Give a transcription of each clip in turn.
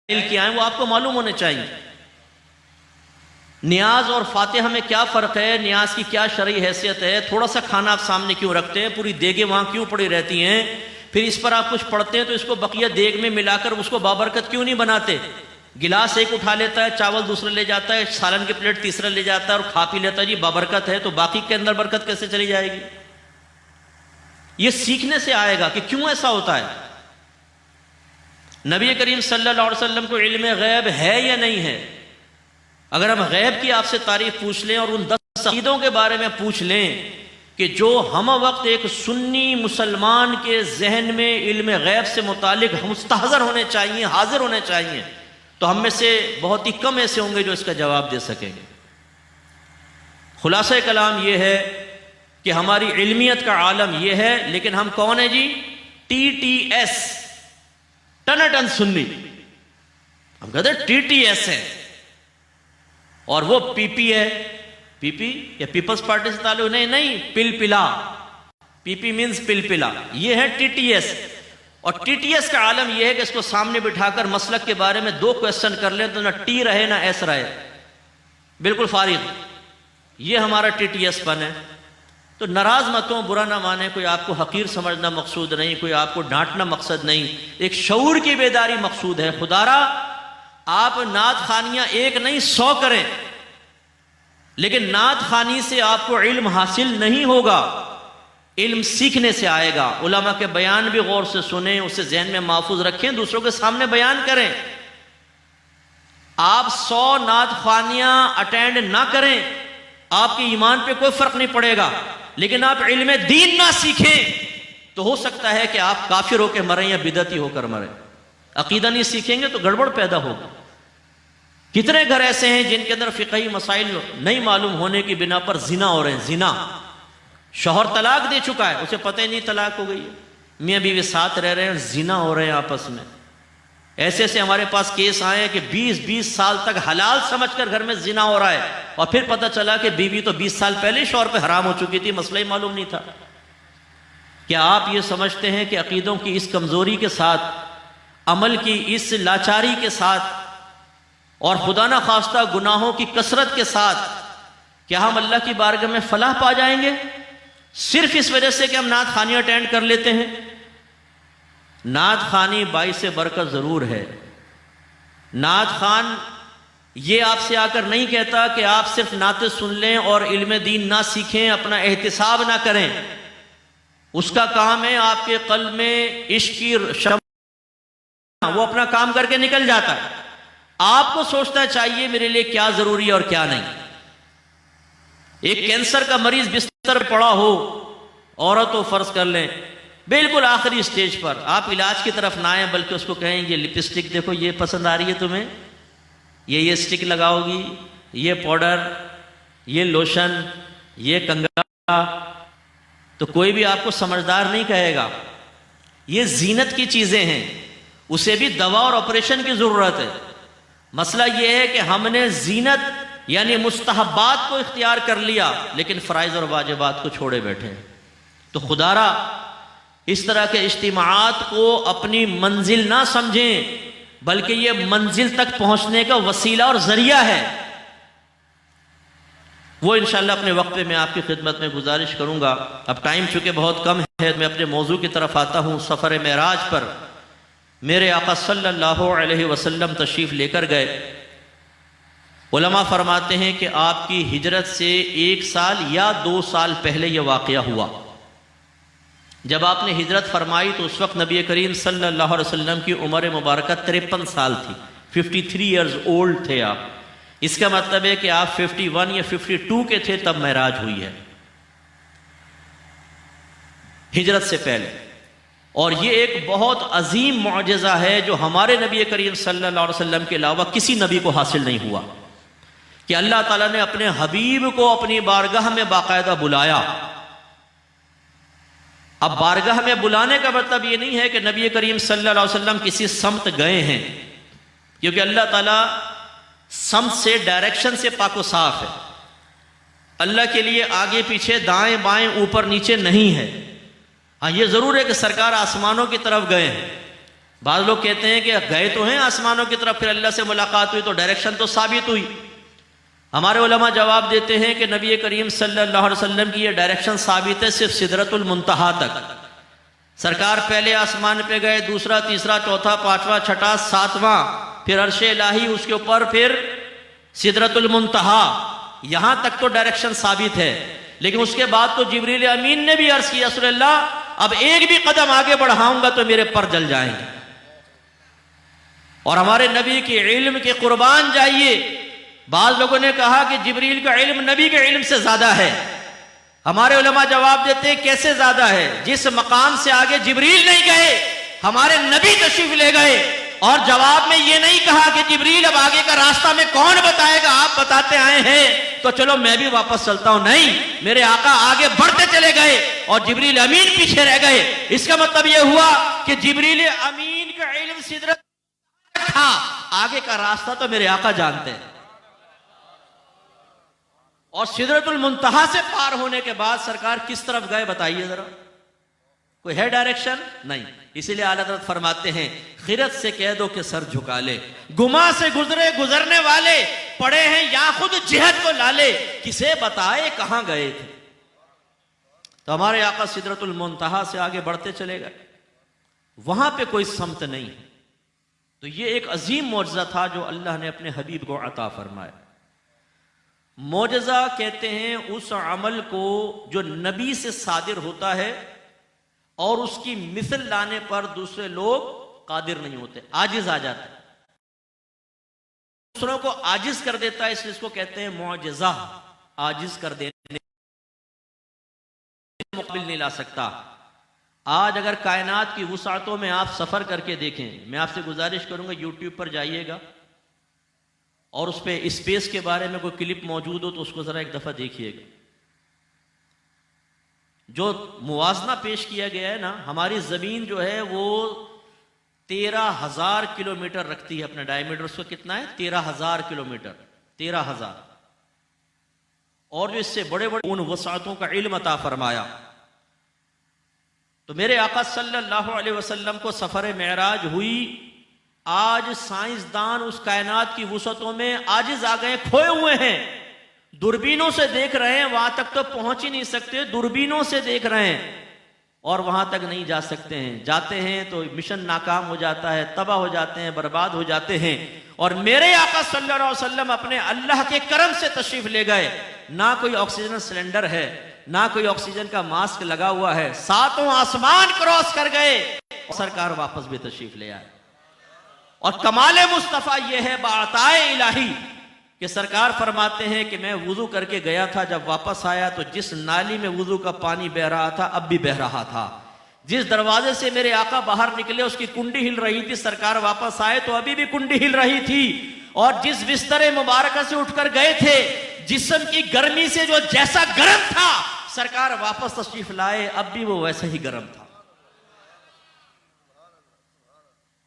क्या है वो आपको मालूम होने चाहिए। नियाज और फातिहा में क्या फ़र्क है, नियाज की क्या शरई हैसियत है, थोड़ा सा खाना आप सामने क्यों रखते हैं, पूरी देगे वहाँ क्यों पड़ी रहती हैं, फिर इस पर आप कुछ पढ़ते हैं तो इसको बकिया देग में मिलाकर उसको बाबरकत क्यों नहीं बनाते। गिलास एक उठा लेता है, चावल दूसरा ले जाता है, सालन की प्लेट तीसरा ले जाता है और खा पी लेता है, जी बाबरकत है, तो बाकी के अंदर बरकत कैसे चली जाएगी। ये सीखने से आएगा कि क्यों ऐसा होता है। नबी करीम सल्लल्लाहु अलैहि वसल्लम को इल्म गैब है या नहीं है। अगर हम गैब की आपसे तारीफ पूछ लें और उन 10 अकीदों के बारे में पूछ लें कि जो हम वक्त एक सुन्नी मुसलमान के जहन में इल्म गैब से मुतालिक मुस्तहज़र होने चाहिए, हाजिर होने चाहिए, तो हम में से बहुत ही कम ऐसे होंगे जो इसका जवाब दे सकेंगे। खुलासा कलाम यह है कि हमारी इल्मियत का आलम यह है, लेकिन हम कौन है जी, TTS, टनाटन सुन्नी। हम कहते हैं TTS है और वो PP है। PP या पीपल्स पार्टी से ताल्लुक नहीं, पिलपिला। PP मीन्स पिलपिला, ये है TTS। और TTS का आलम यह है कि इसको सामने बिठाकर मसलक के बारे में 2 क्वेश्चन कर लें तो ना T रहे ना S रहे, बिल्कुल फारिग। ये हमारा TTS पन है। तो नाराज मत हो, बुरा ना माने, कोई आपको हकीर समझना मकसूद नहीं, कोई आपको डांटना मकसद नहीं, एक शऊर की बेदारी मकसूद है। खुदारा आप नात खानियां 1 नहीं 100 करें, लेकिन नात खानी से आपको इल्म हासिल नहीं होगा, इल्म सीखने से आएगा। उलमा के बयान भी गौर से सुने, उसे जहन में महफूज रखें, दूसरों के सामने बयान करें। आप 100 नात खानियां अटेंड ना करें, आपके ईमान पे कोई फर्क नहीं पड़ेगा, लेकिन आप इल्म दीन ना सीखें तो हो सकता है कि आप काफिर होकर मरें या बिदती होकर मरें। अकीदा नहीं सीखेंगे तो गड़बड़ पैदा होगी। कितने घर ऐसे हैं जिनके अंदर फिक़ही मसाइल नहीं मालूम होने की बिना पर जिना हो रहे हैं। जिना, शौहर तलाक दे चुका है, उसे पता ही नहीं तलाक हो गई है, मियाँ बीवी साथ रह रहे हैं, जिना हो रहे हैं आपस में। ऐसे ऐसे हमारे पास केस आए हैं कि 20-20 साल तक हलाल समझकर घर में जिना हो रहा है और फिर पता चला कि बीवी तो 20 साल पहले शौहर पे हराम हो चुकी थी, मसला ही मालूम नहीं था। क्या आप ये समझते हैं कि अकीदों की इस कमजोरी के साथ, अमल की इस लाचारी के साथ और खुदा न खास्ता गुनाहों की कसरत के साथ क्या हम अल्लाह की बारगाह में फलाह पा जाएंगे सिर्फ इस वजह से कि हम नात खानी अटेंड कर लेते हैं। नात खानी बाइस बरकत जरूर है। नात खान ये आपसे आकर नहीं कहता कि आप सिर्फ नाते सुन लें और इल्म दीन ना सीखें, अपना एहतिसाब ना करें। उसका काम है आपके कल्ब में इश्क की शम्मा, वो अपना काम करके निकल जाता है। आपको सोचना चाहिए मेरे लिए क्या जरूरी है और क्या नहीं। एक कैंसर का मरीज बिस्तर पर पड़ा हो, औरत हो फर्ज कर लें, बिल्कुल आखिरी स्टेज पर, आप इलाज की तरफ ना आए बल्कि उसको कहें ये लिपस्टिक देखो, ये पसंद आ रही है तुम्हें, ये स्टिक लगाओगी, ये पाउडर, ये लोशन, ये कंघा, तो कोई भी आपको समझदार नहीं कहेगा। ये जीनत की चीजें हैं, उसे भी दवा और ऑपरेशन की जरूरत है। मसला यह है कि हमने जीनत यानी मुस्तहब्बात को इख्तियार कर लिया, लेकिन फ़राइज़ और वाजिबात को छोड़े बैठे। तो खुदारा इस तरह के इज्तिमाआत को अपनी मंजिल ना समझें, बल्कि यह मंजिल तक पहुंचने का वसीला और जरिया है। वो इंशाअल्लाह अपने वक्त पे मैं आपकी खिदमत में गुजारिश करूंगा। अब टाइम चूंकि बहुत कम है, मैं अपने मौजू की तरफ आता हूं। सफ़र मेराज पर मेरे आका सल्लल्लाहु अलैहि वसल्लम तशरीफ़ लेकर गए। उलमा फरमाते हैं कि आपकी हिजरत से 1 साल या 2 साल पहले यह वाक़या हुआ। जब आपने हिजरत फरमाई तो उस वक्त नबी करीम सल्लल्लाहु अलैहि वसल्लम की उम्र मुबारक 53 साल थी, 53 ईयर्स ओल्ड थे आप। इसका मतलब है कि आप 51 या 52 के थे तब मेराज हुई है, हिजरत से पहले। और ये एक बहुत अजीम मुअजिज़ा है जो हमारे नबी करीम सल्लल्लाहु अलैहि वसल्लम के अलावा किसी नबी को हासिल नहीं हुआ, कि अल्लाह ताला ने अपने हबीब को अपनी बारगाह में बाकायदा बुलाया। अब बारगाह में बुलाने का मतलब ये नहीं है कि नबी करीम सल्लल्लाहु अलैहि वसल्लम किसी समत गए हैं, क्योंकि अल्लाह ताला समत से, डायरेक्शन से पाको साफ है। अल्लाह के लिए आगे पीछे, दाएं बाएं, ऊपर नीचे नहीं है। हाँ, ये जरूर है कि सरकार आसमानों की तरफ गए हैं, बाज़ लोग कहते हैं कि गए तो हैं आसमानों की तरफ, फिर अल्लाह से मुलाकात हुई तो डायरेक्शन तो साबित हुई। हमारे उलमा जवाब देते हैं कि नबी करीम सल्लल्लाहु अलैहि वसल्लम की ये डायरेक्शन साबित है सिर्फ सिदरतुल मुंतहा तक। सरकार पहले आसमान पे गए, दूसरा, तीसरा, चौथा, पांचवा, छठा, सातवां, फिर अर्शे इलाही, उसके ऊपर फिर सिदरतुल मुंतहा, यहां तक तो डायरेक्शन साबित है। लेकिन उसके बाद तो जिब्रील अमीन ने भी अर्ज किया, रसूलल्लाह अब एक भी कदम आगे बढ़ाऊंगा तो मेरे पर जल जाएंगे। और हमारे नबी के इल्म के कुर्बान जाइए। बाज लोगों ने कहा कि जिब्रील का इल्म नबी के इल्म से ज्यादा है। हमारे उलमा जवाब देते हैं कैसे ज्यादा है? जिस मकाम से आगे जिब्रील नहीं गए, हमारे नबी तशरीफ ले गए। और जवाब में ये नहीं कहा कि जिब्रील अब आगे का रास्ता में कौन बताएगा, आप बताते आए हैं तो चलो मैं भी वापस चलता हूं। नहीं, मेरे आका आगे बढ़ते चले गए और जिब्रील अमीन पीछे रह गए। इसका मतलब यह हुआ कि जिब्रील अमीन का इल्म सिदरत था, आगे का रास्ता तो मेरे आका जानते हैं। और सिदरतुल मुंतहा से पार होने के बाद सरकार किस तरफ गए बताइए जरा, कोई है डायरेक्शन? नहीं। इसीलिए आला हज़रत फरमाते हैं खिरत से कह दो कि सर झुका ले, गुमा से गुजरे गुजरने वाले पड़े हैं या खुद जिहद को लाले, किसे बताए कहां गए थे। तो हमारे आका सिदरतुल मुंतहा से आगे बढ़ते चले गए, वहां पे कोई समत नहीं है। तो ये एक अजीम मौजज़ा था जो अल्लाह ने अपने हबीब को अता फरमाया। मौजज़ा कहते हैं उस अमल को जो नबी से सादिर होता है और उसकी मिसल लाने पर दूसरे लोग कादिर नहीं होते, आजिज आ जाते, दूसरों को आजिज कर देता है, इसलिए इसको कहते हैं मौजज़ा। आजिज कर देने मुकाबिल नहीं ला सकता। आज अगर कायनात की वुसातों में आप सफर करके देखें, मैं आपसे गुजारिश करूंगा यूट्यूब पर जाइएगा और उस पर स्पेस के बारे में कोई क्लिप मौजूद हो तो उसको जरा एक दफा देखिएगा। जो मुवाजना पेश किया गया है ना, हमारी जमीन जो है वो 13,000 किलोमीटर रखती है अपना डायमीटर। उसका कितना है? 13,000 किलोमीटर, 13,000। और जो इससे बड़े बड़े उन वसातों का इल्म अता फरमाया। तो मेरे आका सल्लल्लाहु अलैहि वसल्लम को सफर मेराज हुई। आज साइंसदान उस कायनात की वसअतों में आजिज आ गए, खोए हुए हैं। दूरबीनों से देख रहे हैं, वहां तक तो पहुंच ही नहीं सकते, दूरबीनों से देख रहे हैं और वहां तक नहीं जा सकते हैं। जाते हैं तो मिशन नाकाम हो जाता है, तबाह हो जाते हैं, बर्बाद हो जाते हैं। और मेरे आका सल्लल्लाहु अलैहि वसल्लम अपने अल्लाह के करम से तशरीफ ले गए। ना कोई ऑक्सीजन सिलेंडर है, ना कोई ऑक्सीजन का मास्क लगा हुआ है, सातों आसमान क्रॉस कर गए और सरकार वापस भी तशरीफ ले आए। और कमाल मुस्तफा यह है बाताए इलाही कि सरकार फरमाते हैं कि मैं वुजू करके गया था, जब वापस आया तो जिस नाली में वुजू का पानी बह रहा था अब भी बह रहा था। जिस दरवाजे से मेरे आका बाहर निकले उसकी कुंडी हिल रही थी, सरकार वापस आए तो अभी भी कुंडी हिल रही थी। और जिस बिस्तरे मुबारक से उठकर गए थे, जिस्म की गर्मी से जो जैसा गर्म था, सरकार वापस तशरीफ लाए अब भी वो वैसा ही गर्म था।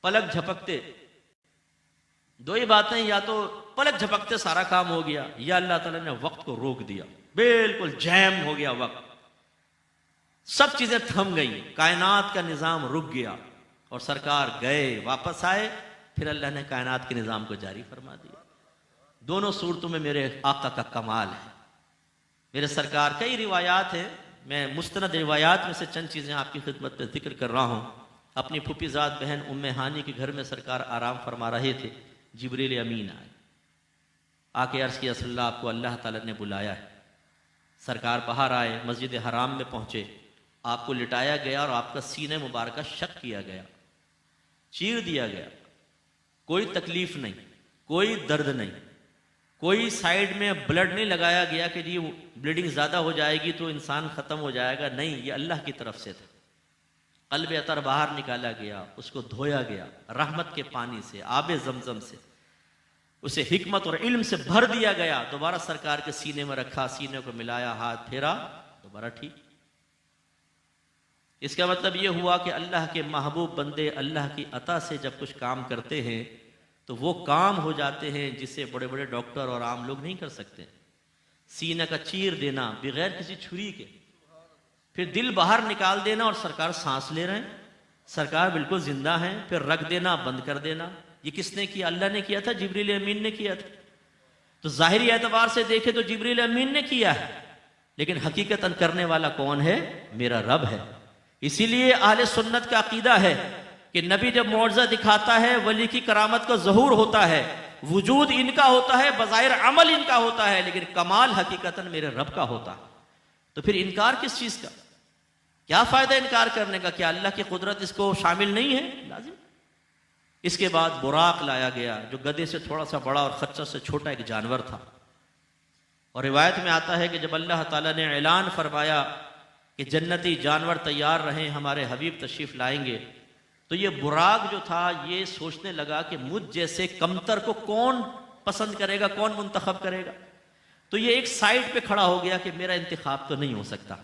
पलक झपकते दो ही बातें, या तो पलक झपकते सारा काम हो गया, या अल्लाह ताला ने वक्त को रोक दिया, बिल्कुल जैम हो गया वक्त, सब चीजें थम गई, कायनात का निजाम रुक गया और सरकार गए, वापस आए, फिर अल्लाह ने कायनात के निजाम को जारी फरमा दिया। दोनों सूरतों में मेरे आका का कमाल है। मेरे सरकार कई रिवायात है, मैं मुस्तनद रिवायात में से चंद चीजें आपकी खिदमत में जिक्र कर रहा हूं। अपनी फूफीजाद बहन उम्मे हानी के घर में सरकार आराम फरमा रहे थे, जिब्रील अमीन आए, आके अर्ज किया सल्लल्लाहु आपको अल्लाह ताला ने बुलाया है। सरकार बाहर आए, मस्जिद हराम में पहुंचे, आपको लिटाया गया और आपका सीने मुबारक शक किया गया, चीर दिया गया। कोई तकलीफ नहीं, कोई दर्द नहीं, कोई साइड में ब्लड नहीं लगाया गया कि जी ब्लीडिंग ज्यादा हो जाएगी तो इंसान खत्म हो जाएगा, नहीं, ये अल्लाह की तरफ से था। कल्ब अतर बाहर निकाला गया, उसको धोया गया रहमत के पानी से, आबे जमजम से, उसे हिकमत और इल्म से भर दिया गया। दोबारा सरकार के सीने में रखा, सीने को मिलाया, हाथ फेरा, दोबारा ठीक। इसका मतलब यह हुआ कि अल्लाह के महबूब बंदे अल्लाह की अता से जब कुछ काम करते हैं तो वो काम हो जाते हैं जिसे बड़े बड़े डॉक्टर और आम लोग नहीं कर सकते। सीने का चीर देना बगैर किसी छुरी के, फिर दिल बाहर निकाल देना और सरकार सांस ले रहे हैं, सरकार बिल्कुल जिंदा हैं, फिर रख देना, बंद कर देना, ये किसने किया? अल्लाह ने किया था, जिब्रील अमीन ने किया था। तो जाहिरी एतबार से देखे तो जिब्रील अमीन ने किया है, लेकिन हकीकतन करने वाला कौन है? मेरा रब है। इसीलिए अहले सुन्नत का अकीदा है कि नबी जब मौजज़ा दिखाता है, वली की करामत का ज़हूर होता है, वजूद इनका होता है, बज़ाहिर अमल इनका होता है, लेकिन कमाल हकीकतन मेरे रब का होता है। तो फिर इनकार किस चीज़ का? क्या फ़ायदा इनकार करने का? क्या अल्लाह की कुदरत इसको शामिल नहीं है? लाजिम। इसके बाद बुराक लाया गया, जो गधे से थोड़ा सा बड़ा और खच्चर से छोटा एक जानवर था। और रिवायत में आता है कि जब अल्लाह ताला ने ऐलान फरमाया कि जन्नती जानवर तैयार रहें, हमारे हबीब तशरीफ़ लाएंगे, तो ये बुराक जो था ये सोचने लगा कि मुझ जैसे कमतर को कौन पसंद करेगा, कौन मुंतखब करेगा। तो ये एक साइड पे खड़ा हो गया कि मेरा इंतखाब तो नहीं हो सकता।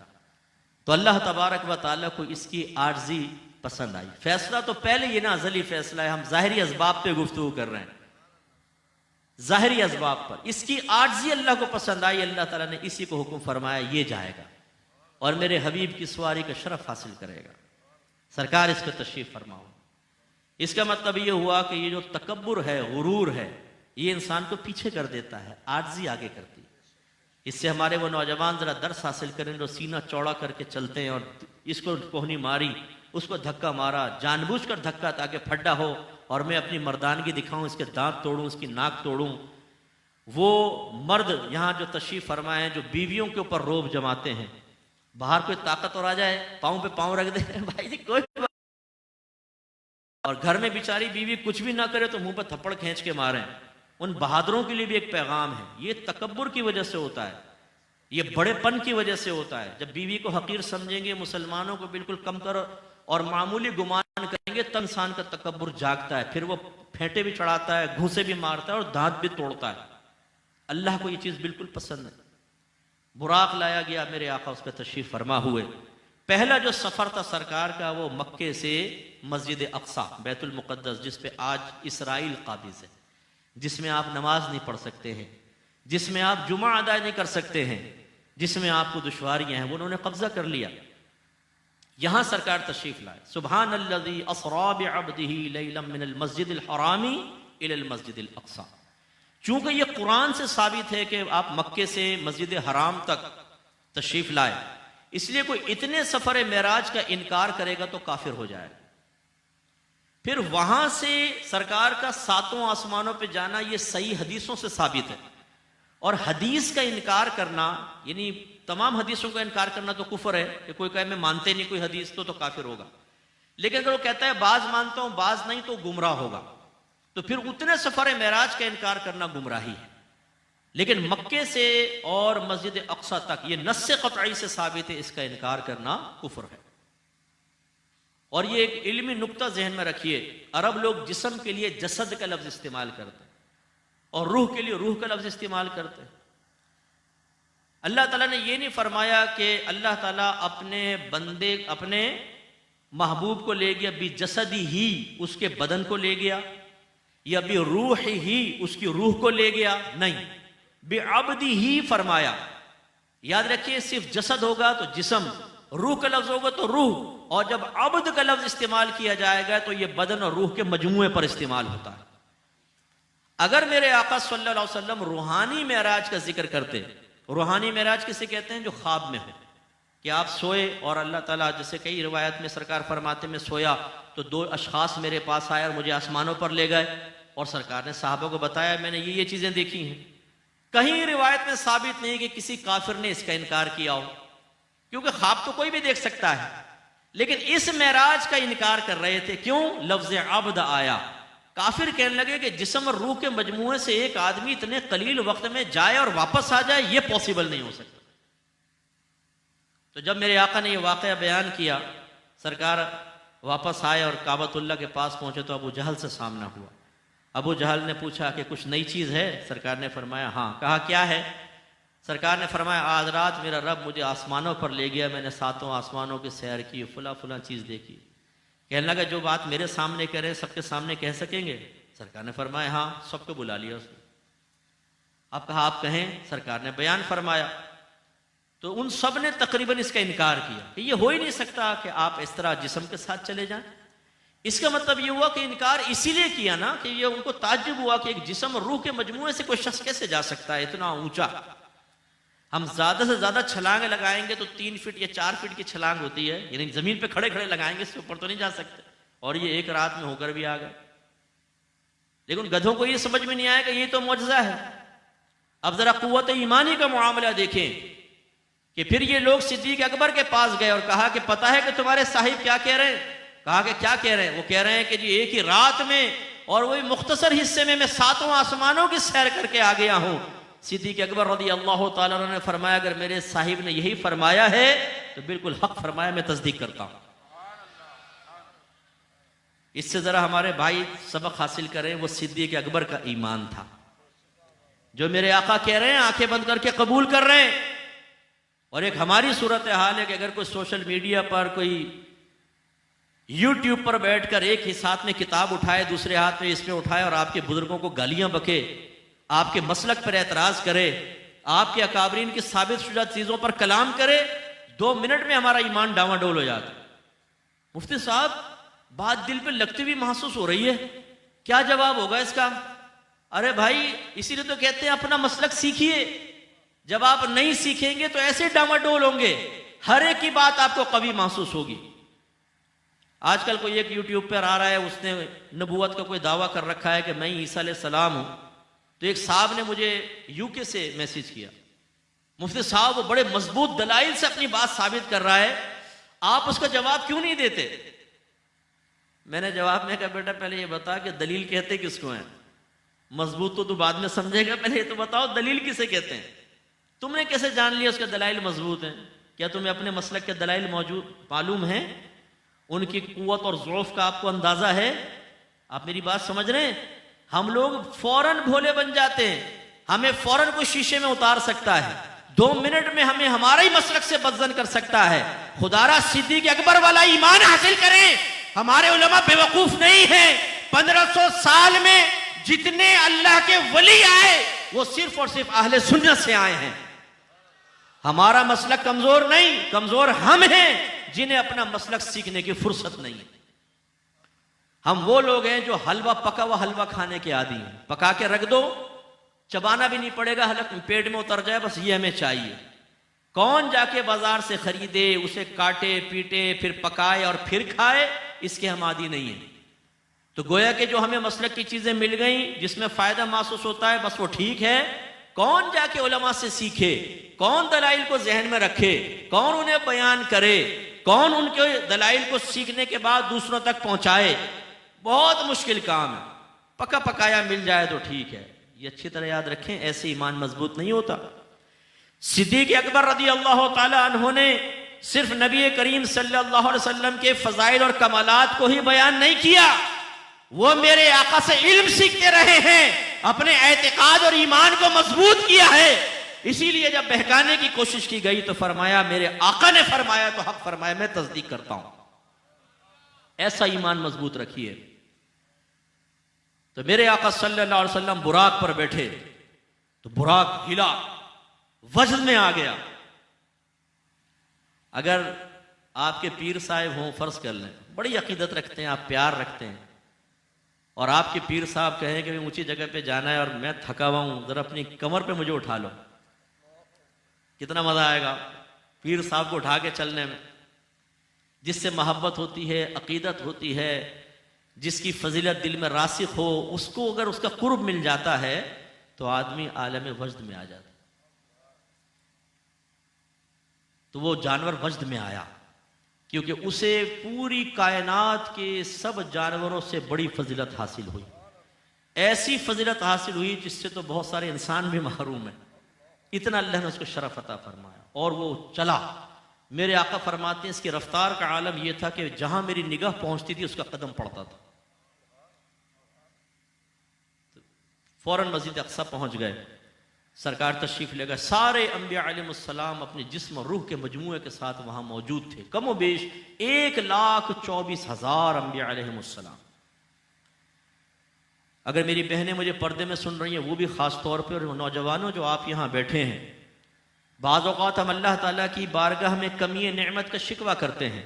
तो अल्लाह तबारक व तआला को इसकी आर्जी पसंद आई। फैसला तो पहले ये ना अज़ली फैसला है, हम ज़ाहिरी असबाब पे गुफ्तगू कर रहे हैं, ज़ाहिरी असबाब पर। इसकी आर्जी अल्लाह को पसंद आई, अल्लाह ताला ने इसी को हुक्म फरमाया ये जाएगा और मेरे हबीब की सवारी का शरफ हासिल करेगा। सरकार इस पर तशरीफ़ फरमाओ। इसका मतलब ये हुआ कि ये जो तकब्बुर है, गुरूर है, ये इंसान को पीछे कर देता है, आर्जी आगे करती है। इससे हमारे वो नौजवान ज़रा दर्स हासिल करें जो सीना चौड़ा करके चलते हैं और इसको कोहनी मारी, उसको धक्का मारा, जानबूझकर धक्का ताकि फड्डा हो और मैं अपनी मर्दानगी दिखाऊं, इसके दांत तोड़ूं, इसकी नाक तोड़ूं। वो मर्द यहाँ जो तशरीफ़ फरमाए हैं, जो बीवियों के ऊपर रोब जमाते हैं, बाहर कोई ताकत और आ जाए, पाँव पे पाँव रख दे, भाई जी कोई, और घर में बेचारी बीवी कुछ भी ना करे तो मुंह पर थप्पड़ खींच के मारें, उन बहादुरों के लिए भी एक पैगाम है। ये तकब्बुर की वजह से होता है, ये बड़ेपन की वजह से होता है। जब बीवी को हकीर समझेंगे, मुसलमानों को बिल्कुल कमतर और मामूली गुमान करेंगे, तब इंसान का तकब्बुर जागता है, फिर वो फेंटे भी चढ़ाता है, घूंसे भी मारता है और दांत भी तोड़ता है। अल्लाह को ये चीज़ बिल्कुल पसंद है। बुराक लाया गया, मेरे आका उस पर तशरीफ़ फरमा हुए। पहला जो सफ़र था सरकार का, वो मक्के से मस्जिद अक्सा, बैतुल मुक़द्दस, जिस पे आज इसराइल काबिज़ है, जिसमें आप नमाज नहीं पढ़ सकते हैं, जिसमें आप जुमा अदा नहीं कर सकते हैं, जिसमें आपको दुश्वारियाँ हैं, वो उन्होंने कब्ज़ा कर लिया। यहाँ सरकार तशरीफ़ लाए। सुब्हानल्लज़ी अस्रा बिअब्दिही लैलन मिनल मस्जिदिल हरामी इलल मस्जिदिल अक्सा। चूँकि ये कुरान से साबित है कि आप मक्के से मस्जिद हराम तक तशरीफ़ लाए, इसलिए कोई इतने सफ़र मेराज का इनकार करेगा तो काफिर हो जाएगा। फिर वहां से सरकार का सातों आसमानों पे जाना, ये सही हदीसों से साबित है। और हदीस का इनकार करना, यानी तमाम हदीसों का इनकार करना तो कुफर है कि कोई कहे मैं मानते नहीं कोई हदीस तो काफिर होगा। लेकिन अगर वो कहता है बाज मानता हूं बाज नहीं, तो गुमराह होगा। तो फिर उतने सफ़र मेराज का इनकार करना गुमराही है। लेकिन मक्के से और मस्जिद अक्सा तक ये नस्से क़तई से साबित है, इसका इनकार करना कुफ्र है। और ये एक इल्मी नुक्ता जहन में रखिए, अरब लोग जिस्म के लिए जसद का लफ्ज़ इस्तेमाल करते हैं और रूह के लिए रूह का लफ्ज़ इस्तेमाल करते हैं। अल्लाह ताला ने ये नहीं फरमाया कि अल्लाह ताला अपने बंदे, अपने महबूब को ले गया बी जसदी ही, उसके बदन को ले गया, या बी रूह ही, उसकी रूह को ले गया, नहीं, बे अब्दी ही फरमाया। याद रखिए, सिर्फ जसद होगा तो जिस्म, रूह का लफ्ज होगा तो रूह, और जब अब्द का लफ्ज इस्तेमाल किया जाएगा तो यह बदन और रूह के मजमुए पर इस्तेमाल होता है। अगर मेरे आका सल्लल्लाहु अलैहि वसल्लम रूहानी मेराज का जिक्र करते, रूहानी मेराज किसे कहते हैं? जो ख्वाब में हो, कि आप सोए और अल्लाह ताला, जैसे कई रिवायत में सरकार फरमाते मैं सोया तो दो अशखास मेरे पास आए और मुझे आसमानों पर ले गए, और सरकार ने साहबों को बताया मैंने ये चीजें देखी हैं। कहीं रिवायत में साबित नहीं कि किसी काफिर ने इसका इनकार किया हो, क्योंकि ख्वाब तो कोई भी देख सकता है। लेकिन इस मेराज का इनकार कर रहे थे, क्यों? लफ्ज अब्द आया। काफिर कहने लगे कि जिस्म और रूह के मजमुए से एक आदमी इतने कलील वक्त में जाए और वापस आ जाए, यह पॉसिबल नहीं हो सकता। तो जब मेरे आका ने यह वाकया बयान किया, सरकार वापस आए और काबतुल्लाह के पास पहुंचे तो अबू जहल से सामना हुआ। अबू जहल ने पूछा कि कुछ नई चीज़ है? सरकार ने फरमाया हाँ। कहा क्या है? सरकार ने फरमाया आज रात मेरा रब मुझे आसमानों पर ले गया, मैंने सातों आसमानों की सैर की, फुला फुला चीज़ देखी। कहने लगा जो बात मेरे सामने कह रहे हैं सबके सामने कह सकेंगे? सरकार ने फरमाया हाँ। सबको बुला लिया उसने। अब कहा आप कहें। सरकार ने बयान फरमाया तो उन सब ने तकरीबन इसका इनकार किया कि ये हो ही नहीं सकता कि आप इस तरह जिस्म के साथ चले जाएं। इसका मतलब ये हुआ कि इनकार इसीलिए किया ना कि ये उनको ताज्जुब हुआ कि एक जिस्म और रूह के मजमूए से कोई शख्स कैसे जा सकता है इतना ऊंचा। हम ज्यादा से ज्यादा छलांग लगाएंगे तो 3 फीट या 4 फीट की छलांग होती है, यानी जमीन पे खड़े खड़े लगाएंगे, इससे ऊपर तो नहीं जा सकते। और ये एक रात में होकर भी आ गए। लेकिन गधों को ये समझ में नहीं आया कि ये तो मौजज़ा है। अब जरा कुव्वत ईमानी का मामला देखें कि फिर ये लोग सिद्दीक अकबर के पास गए और कहा कि पता है कि तुम्हारे साहिब क्या कह रहे हैं? कहा कि क्या कह रहे हैं? वो कह रहे हैं कि जी एक ही रात में और वही मुख्तसर हिस्से में मैं 7 आसमानों की सैर करके आ गया हूं। सिद्दीक अकबर रज़ी अल्लाह ताला अन्हु ने फरमाया अगर मेरे साहिब ने यही फरमाया है तो बिल्कुल हक फरमाया, मैं तस्दीक करता हूं। इससे जरा हमारे भाई सबक हासिल करें, वो सिद्दीक अकबर का ईमान था जो मेरे आका कह रहे हैं आंखें बंद करके कबूल कर रहे हैं। और एक हमारी सूरत हाल है कि अगर कोई सोशल मीडिया पर, कोई यूट्यूब पर बैठकर एक ही हाथ में किताब उठाए, दूसरे हाथ में इसमें उठाए और आपके बुजुर्गों को गालियां बके, आपके मसलक पर एतराज करे, आपके अकाबरीन की साबित शुदा चीजों पर कलाम करे, 2 मिनट में हमारा ईमान डावाडोल हो जाता। मुफ्ती साहब बात दिल पे लगती हुई महसूस हो रही है, क्या जवाब होगा इसका? अरे भाई इसीलिए तो कहते हैं अपना मसलक सीखिए। जब आप नहीं सीखेंगे तो ऐसे डावाडोल होंगे, हर एक की बात आपको कभी महसूस होगी। आजकल कोई एक यूट्यूब पर आ रहा है, उसने नबूवत का कोई दावा कर रखा है कि मैं ईसा अलैहिस्सलाम हूं। तो एक साहब ने मुझे यूके से मैसेज किया, मुफ्ती साहब वो बड़े मजबूत दलाइल से अपनी बात साबित कर रहा है, आप उसका जवाब क्यों नहीं देते? मैंने जवाब में कहा बेटा पहले ये बता कि दलील कहते किसको हैं? मजबूत तो तू बाद में समझेगा, पहले ये तो बताओ दलील किसे कहते हैं। तुमने कैसे जान लिया उसके दलाइल मजबूत हैं? क्या तुम्हें अपने मसलक के दलाइल मौजूद मालूम है? उनकी कुव्वत और ज़ौफ़ का आपको अंदाजा है? आप मेरी बात समझ रहे हैं? हम लोग फौरन भोले बन जाते हैं, हमें फौरन कोई शीशे में उतार सकता है, 2 मिनट में हमें हमारा ही मसलक से बदजन कर सकता है। खुदारा सिद्दीक अकबर वाला ईमान हासिल करें। हमारे उलमा बेवकूफ नहीं है। 1500 साल में जितने अल्लाह के वली आए वो सिर्फ और सिर्फ अहले सुन्नत से आए हैं। हमारा मसलक कमजोर नहीं, कमजोर हम हैं जिन्हें अपना मसलक सीखने की फुर्सत नहीं है। हम वो लोग हैं जो हलवा पका हुआ हलवा खाने के आदी हैं, पका के रख दो, चबाना भी नहीं पड़ेगा, हलक पेट में उतर जाए, बस ये हमें चाहिए। कौन जाके बाजार से खरीदे, उसे काटे पीटे फिर पकाए और फिर खाए, इसके हम आदी नहीं है। तो गोया कि जो हमें मसलक की चीजें मिल गई जिसमें फायदा महसूस होता है बस वो ठीक है। कौन जाके उलमा से सीखे, कौन दलाइल को जहन में रखे, कौन उन्हें बयान करे, कौन उनके दलाइल को सीखने के बाद दूसरों तक पहुंचाए, बहुत मुश्किल काम है। पका पकाया मिल जाए तो ठीक है। ये अच्छी तरह याद रखें, ऐसे ईमान मजबूत नहीं होता। सिद्दीक अकबर रज़ी अल्लाह ताला अन्हु ने सिर्फ नबी करीम सल्लल्लाहु अलैहि वसल्लम के फजाइल और कमालात को ही बयान नहीं किया, वो मेरे आका से इल्म सीखते रहे हैं, अपने एतिकाद और ईमान को मजबूत किया है। इसीलिए जब बहकाने की कोशिश की गई तो फरमाया मेरे आका ने फरमाया तो हक फरमाया, मैं तस्दीक करता हूं। ऐसा ईमान मजबूत रखिए। तो मेरे आका सल्लल्लाहु अलैहि वसल्लम बुराक पर बैठे तो बुराक हिला, वजन में आ गया। अगर आपके पीर साहब हों, फर्ज कर लें, बड़ी अकीदत रखते हैं आप, प्यार रखते हैं, और आपके पीर साहब कहें कि ऊंची जगह पे जाना है और मैं थका हुआ हूं, जरा अपनी कमर पे मुझे उठा लो, कितना मजा आएगा पीर साहब को उठा के चलने में। जिससे मोहब्बत होती है, अकीदत होती है, जिसकी फजीलत दिल में रासिख हो, उसको अगर उसका कुर्ब मिल जाता है तो आदमी आलम वजद में आ जाता है। तो वो जानवर वजद में आया क्योंकि उसे पूरी कायनात के सब जानवरों से बड़ी फजीलत हासिल हुई। ऐसी फजीलत हासिल हुई जिससे तो बहुत सारे इंसान भी महरूम है। इतना अल्लाह ने उसको शरफ अता फरमाया और वो चला। मेरे आका फरमाते हैं इसकी रफ्तार का आलम यह था कि जहां मेरी निगाह पहुंचती थी उसका कदम पड़ता था। फौरन मस्जिद अक्सा पहुंच गए, सरकार तशरीफ ले गए। सारे अंबिया अलैहिस्सलाम अपने जिस्म और रूह के मजमूए के साथ वहां मौजूद थे। कमो बेश 1,24,000 अंबिया अलैहिस्सलाम। अगर मेरी बहनें मुझे पर्दे में सुन रही हैं, वो भी खास तौर पर, और नौजवानों जो आप यहाँ बैठे हैं, बाज़ औक़ात हम अल्लाह ताला की बारगाह में कमी नेमत का शिकवा करते हैं।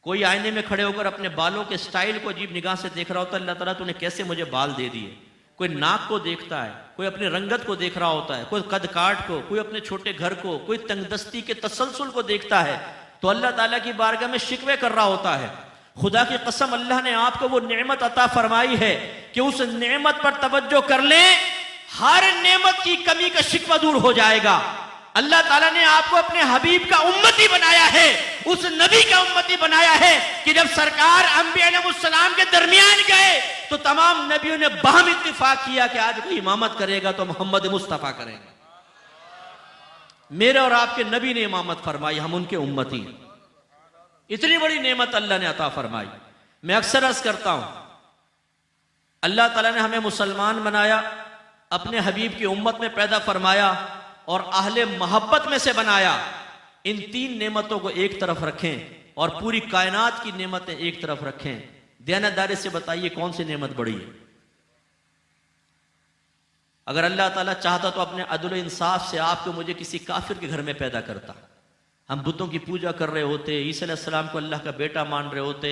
कोई आईने में खड़े होकर अपने बालों के स्टाइल को अजीब निगाह से देख रहा होता है, अल्लाह ताला तूने कैसे मुझे बाल दे दिए। कोई नाक को देखता है, कोई अपनी रंगत को देख रहा होता है, कोई कद काट को, कोई अपने छोटे घर को, कोई तंगदस्ती के तसलसल को देखता है, तो अल्लाह ताला की बारगाह में शिकवे कर रहा होता है। खुदा की कसम, अल्लाह ने आपको वो नेमत अता फरमाई है कि उस नेमत पर तवज्जो कर ले, हर नेमत की कमी का शिकवा दूर हो जाएगा। अल्लाह ताला ने आपको अपने हबीब का उम्मती बनाया है, उस नबी का उम्मती बनाया है कि जब सरकार अंबिया अलैहिस्सलाम के दरमियान गए तो तमाम नबियों ने बाहम इत्तिफाक किया कि आज कोई इमामत करेगा तो मोहम्मद मुस्तफा करेंगे। मेरे और आपके नबी ने इमामत फरमाई, हम उनके उम्मती हैं। इतनी बड़ी नेमत अल्लाह ने अता फरमाई। मैं अक्सर अर्ज करता हूं, अल्लाह ताला ने हमें मुसलमान बनाया, अपने हबीब की उम्मत में पैदा फरमाया और अहले मोहब्बत में से बनाया। इन तीन नेमतों को एक तरफ रखें और पूरी कायनात की नेमतें एक तरफ रखें। दयानतदारी से बताइए कौन सी नेमत बड़ी है? अगर अल्लाह ताला चाहता तो अपने अदल इंसाफ से आपको मुझे किसी काफिर के घर में पैदा करता। हम बुतों की पूजा कर रहे होते, ईसा अलैहिस्सलाम को अल्लाह का बेटा मान रहे होते,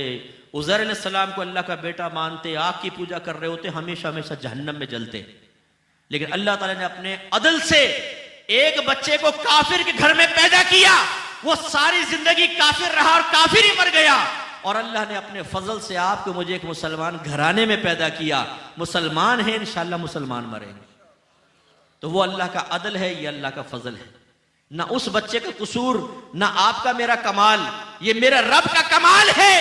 उज़ैर अलैहिस्सलाम को अल्लाह का बेटा मानते, आग की पूजा कर रहे होते, हमेशा हमेशा जहन्नम में जलते। लेकिन अल्लाह ताला ने अपने अदल से एक बच्चे को काफिर के घर में पैदा किया, वो सारी जिंदगी काफिर रहा और काफिर ही मर गया। और अल्लाह ने अपने फजल से आपको मुझे एक मुसलमान घराने में पैदा किया। मुसलमान है, इंशाअल्लाह मुसलमान मरेंगे। तो वो अल्लाह का अदल है, ये अल्लाह का फजल है। ना उस बच्चे का कसूर, ना आपका मेरा कमाल, ये मेरा रब का कमाल है।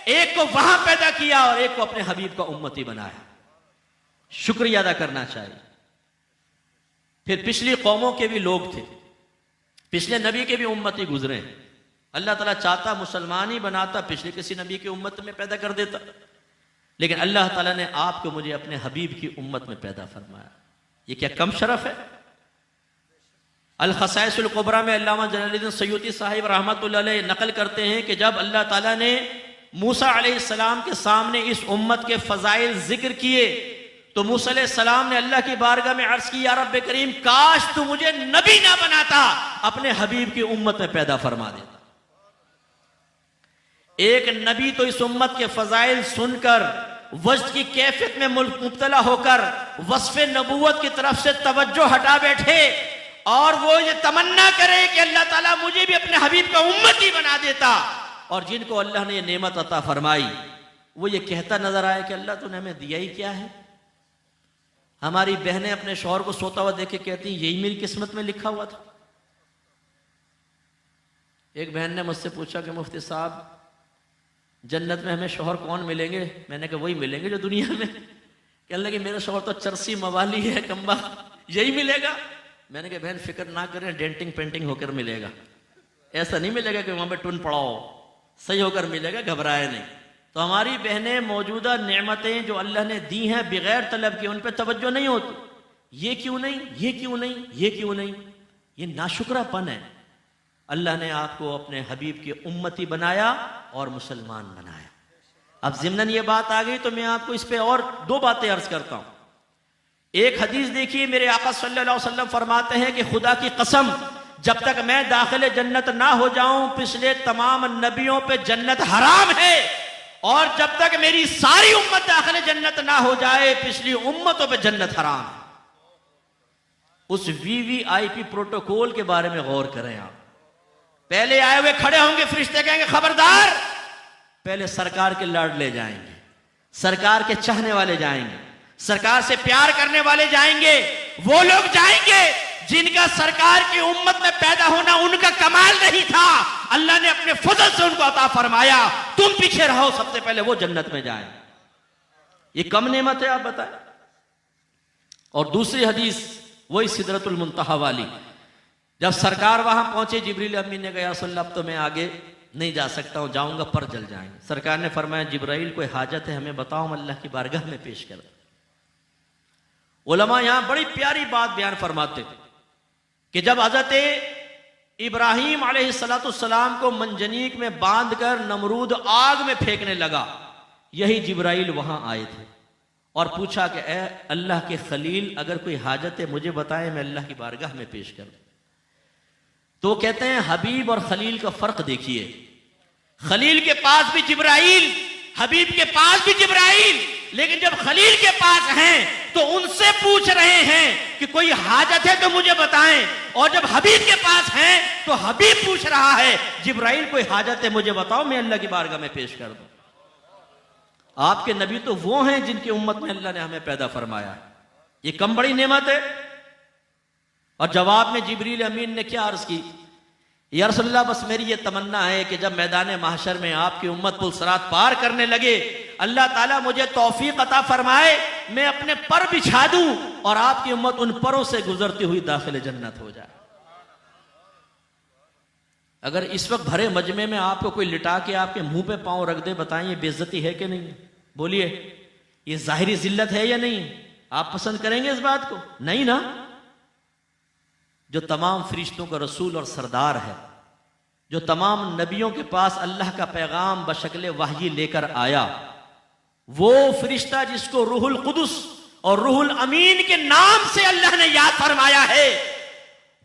एक को वहां पैदा किया और एक को अपने हबीब का उम्मती बनाया। शुक्रिया अदा करना चाहिए। फिर पिछली कौमों के भी लोग थे, पिछले नबी के भी उम्मती गुजरे। अल्लाह ताला चाहता मुसलमान ही बनाता, पिछले किसी नबी की उम्मत में पैदा कर देता। लेकिन अल्लाह ताला ने आपको मुझे अपने हबीब की उम्मत में पैदा फरमाया। ये क्या कम शरफ है? अल खसाइसुल कुबरा में अल्लामा जलालुद्दीन सयूती साहिब रहमतुल्लाह अलैह नकल करते हैं कि जब अल्लाह ताला ने मूसा अलैहिस्सलाम के सामने इस उम्मत के फजाइल जिक्र किए तो मूसा अलैहिस्सलाम ने अल्लाह की बारगाह में अर्ज की, या रब्बे करीम, काश तू मुझे नबी ना बनाता, अपने हबीब की उम्मत में पैदा फरमा देता। एक नबी तो इस उम्मत के फजाइल सुनकर वज्द की कैफियत में मुब्तला होकर वस्फ़े नबूवत की तरफ से तवज्जो हटा बैठे और वो ये तमन्ना करे कि अल्लाह ताला मुझे भी अपने हबीब का उम्मती बना देता। और जिनको अल्लाह ने ये नेमत अता फरमाई वो ये कहता नजर आए कि अल्लाह तूने हमें दिया ही क्या है। हमारी बहनें अपने शौहर को सोता हुआ देख के कहती यही मेरी किस्मत में लिखा हुआ था। एक बहन ने मुझसे पूछा कि मुफ्ती साहब, जन्नत में हमें शौहर कौन मिलेंगे? मैंने कहा वही मिलेंगे जो दुनिया में। कहने लगे मेरा शौहर तो चरसी मवाली है, कम्बा, यही मिलेगा। मैंने कहा बहन फिक्र ना करें, डेंटिंग पेंटिंग होकर मिलेगा। ऐसा नहीं मिलेगा कि वहां पे टुन पड़ाओ, सही होकर मिलेगा, घबराए नहीं। तो हमारी बहनें मौजूदा नेमतें जो अल्लाह ने दी हैं बगैर तलब के, उन पर तवज्जो नहीं होती। ये क्यों नहीं, ये क्यों नहीं, ये क्यों नहीं, ये नाशुक्रापन है। अल्लाह ने आपको अपने हबीब की उम्मती बनाया और मुसलमान बनाया। अब ज़िम्नन ये बात आ गई तो मैं आपको इस पे और दो बातें अर्ज करता हूं। एक हदीस देखिए, मेरे आका सल्लल्लाहु अलैहि वसल्लम फरमाते हैं कि खुदा की कसम, जब तक मैं दाखिले जन्नत ना हो जाऊं पिछले तमाम नबियों पे जन्नत हराम है, और जब तक मेरी सारी उम्मत दाखिले जन्नत ना हो जाए पिछली उम्मतों पे जन्नत हराम है। उस VVIP प्रोटोकॉल के बारे में गौर करें आप। पहले आए हुए खड़े होंगे, फरिश्ते कहेंगे खबरदार, पहले सरकार के लाडले जाएंगे, सरकार के चाहने वाले जाएंगे, सरकार से प्यार करने वाले जाएंगे। वो लोग जाएंगे जिनका सरकार की उम्मत में पैदा होना उनका कमाल नहीं था, अल्लाह ने अपने फजल से उनको अता फरमाया। तुम पीछे रहो, सबसे पहले वो जन्नत में जाए। ये कम नेमत है, आप बताएं। और दूसरी हदीस वही सिदरतुल मुंतहा वाली, जब सरकार वहां पहुंचे, जिब्रील अमीन ने कहा सल्लल्लाहु, अब तो मैं आगे नहीं जा सकता हूं, जाऊंगा पर जल जाएंगे। सरकार ने फरमाया जिब्राइल कोई हाजत है हमें बताओ, हम अल्लाह की बारगाह में पेश कर। उलमा यहां बड़ी प्यारी बात बयान फरमाते कि जब हजरत इब्राहीम अलैहिस्सलाम को मंजनीक में बांधकर नमरूद आग में फेंकने लगा, यही जिब्राइल वहां आए थे और पूछा कि ए अल्लाह के खलील, अगर कोई हाजत है मुझे बताएं, मैं अल्लाह की बारगाह में पेश करूं। तो कहते हैं हबीब और खलील का फर्क देखिए। खलील के पास भी जिब्राइल, हबीब के पास भी जिब्राइल, लेकिन जब खलील के पास हैं तो उनसे पूछ रहे हैं कि कोई हाजत है तो मुझे बताएं, और जब हबीब के पास हैं तो हबीब पूछ रहा है जिब्राइल कोई हाजत है मुझे बताओ, मैं अल्लाह की बारगाह में पेश कर दूं। आपके नबी तो वो हैं जिनकी उम्मत में अल्लाह ने हमें पैदा फरमाया, ये कम बड़ी नेमत है। और जवाब में जिब्रील अमीन ने क्या अर्ज की, या रसूलल्लाह बस मेरी ये तमन्ना है कि जब मैदान महशर में आपकी उम्मत पुल सिरात पार करने लगे, अल्लाह ताला मुझे तौफीक अता फरमाए, मैं अपने पर बिछा दूं और आपकी उम्मत उन परों से गुजरती हुई दाखिल जन्नत हो जाए। अगर इस वक्त भरे मजमे में आपको कोई लिटा के आपके मुंह पे पांव रख दे, बताइए बेइज्जती है कि नहीं? बोलिए, ये जाहिरी जिल्लत है या नहीं? आप पसंद करेंगे इस बात को? नहीं ना। जो तमाम फरिश्तों का रसूल और सरदार है, जो तमाम नबियों के पास अल्लाह का पैगाम बशक्ल वही लेकर आया, वो फरिश्ता जिसको रूहुल कुदुस और रूहुल अमीन के नाम से अल्लाह ने याद फरमाया है,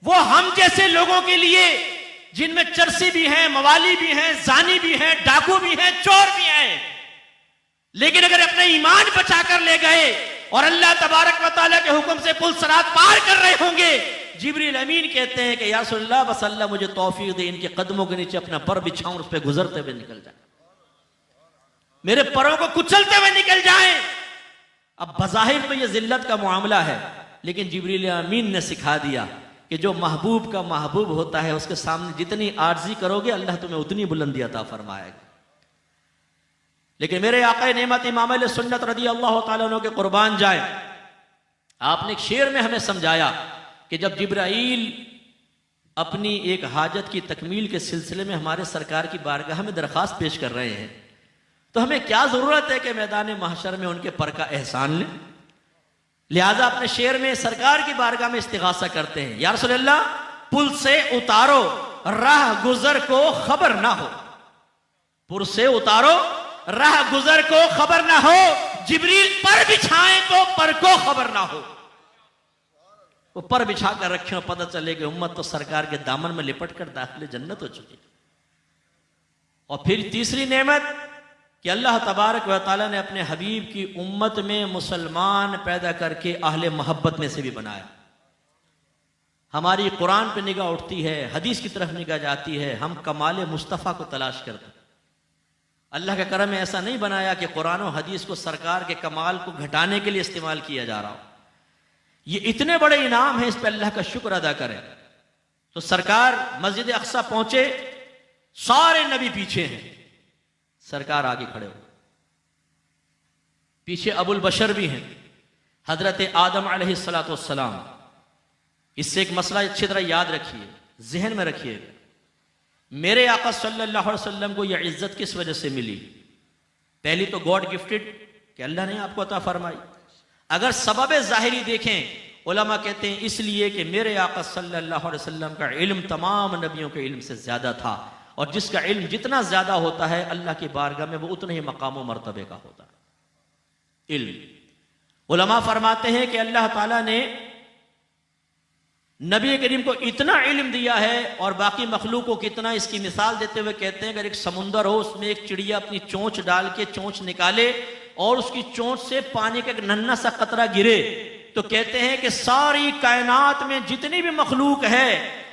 वो हम जैसे लोगों के लिए जिनमें चरसी भी हैं, मवाली भी हैं, जानी भी हैं, डाकू भी हैं, चोर भी हैं, लेकिन अगर अपने ईमान बचाकर ले गए और अल्लाह तबारक व तआला के हुक्म से पुल सिरात पार कर रहे होंगे, जिब्रील अमीन कहते हैं कि या रसूलल्लाह बस अल्लाह मुझे तौफीक दे, इनके कदमों के नीचे अपना पर बिछाऊं, उस पर गुजरते हुए निकल जाए, मेरे परों को कुचलते हुए निकल जाएं। अब बज़ाहिर तो यह जिल्लत का मामला है, लेकिन जिब्रील अमीन ने सिखा दिया कि जो महबूब का महबूब होता है उसके सामने जितनी आर्जी करोगे अल्लाह तुम्हें उतनी बुलंदी अता फरमाएगा। लेकिन मेरे आका नेमत इमाम अहले सुन्नत रज़ी अल्लाह तआला अन्हु के कुर्बान जाए, आपने एक शेर में हमें समझाया कि जब जिब्राइल अपनी एक हाजत की तकमील के सिलसिले में हमारे सरकार की बारगाह में दरख्वास्त पेश कर रहे हैं, तो हमें क्या जरूरत है कि मैदान महशर में उनके पर का एहसान लें। लिहाजा अपने शेर में सरकार की बारगाह में इस्तिगासा करते हैं, या रसूलल्लाह पुल से उतारो राह गुजर को खबर ना हो, पुल से उतारो राह गुजर को खबर ना हो, जिब्रील पर बिछाएं तो पर को खबर ना हो। वो पर बिछा कर रखे, पता चले कि उम्मत तो सरकार के दामन में लिपट कर दाखिल जन्नत हो चुकी। और फिर तीसरी नेमत कि अल्लाह तबारक व तआला ने अपने हबीब की उम्मत में मुसलमान पैदा करके अहले मोहब्बत में से भी बनाया। हमारी कुरान पे निगाह उठती है, हदीस की तरफ निगाह जाती है, हम कमाल मुस्तफ़ा को तलाश करते हैं। अल्लाह का करम में ऐसा नहीं बनाया कि कुरान और हदीस को सरकार के कमाल को घटाने के लिए इस्तेमाल किया जा रहा हो। ये इतने बड़े इनाम है, इस पर अल्लाह का शुक्र अदा करें। तो सरकार मस्जिद अक्सा पहुंचे, सारे नबी पीछे हैं, सरकार आगे खड़े हो, पीछे अबुल बशर भी हैं, हजरत आदम अलैहिस्सलाम। इससे एक मसला अच्छी तरह याद रखिए, जहन में रखिए, मेरे आका सल्लल्लाहु अलैहि वसल्लम को यह इज्जत किस वजह से मिली? पहली तो गॉड गिफ्टेड कि अल्लाह ने आपको अता फरमाई। अगर सबब ज़ाहिरी देखें, उलमा कहते हैं इसलिए कि मेरे आका सल्लल्लाहु अलैहि वसल्लम का इल्म तमाम नबियों के इल्म से ज्यादा था, और जिसका इल्म जितना ज्यादा होता है अल्लाह की बारगाह में वो उतने ही मकाम व मर्तबे का होता है। इल्म उलमा फरमाते हैं कि अल्लाह ताला ने नबी करीम को इतना इल्म दिया है और बाकी मखलूक को कितना, इसकी मिसाल देते हुए कहते हैं अगर एक समुंदर हो, उसमें एक चिड़िया अपनी चोंच डाल के चोंच निकाले और उसकी चोंच से पानी का एक नन्हा सा कतरा गिरे, तो कहते हैं कि सारी कायनात में जितनी भी मखलूक है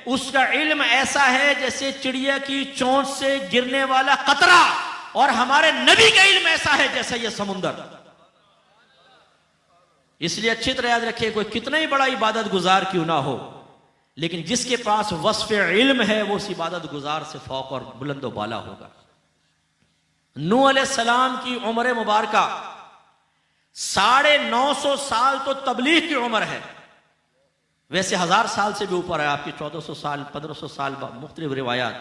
उसका इल्म ऐसा है जैसे चिड़िया की चोंच से गिरने वाला कतरा, और हमारे नबी का इल्म ऐसा है जैसा यह समुंदर। इसलिए अच्छी तरह याद रखिए, कोई कितना ही बड़ा इबादत गुजार क्यों ना हो, लेकिन जिसके पास वस्फ़ इल्म है वो उस इबादत गुजार से फौक और बुलंदो बाला होगा। नूह अलैहिस्सलाम की उम्र मुबारका 950 साल तो तबलीग की उम्र है, वैसे 1000 साल से भी ऊपर है, आपकी 1400 साल 1500 साल मुख्तलिफ रिवायात।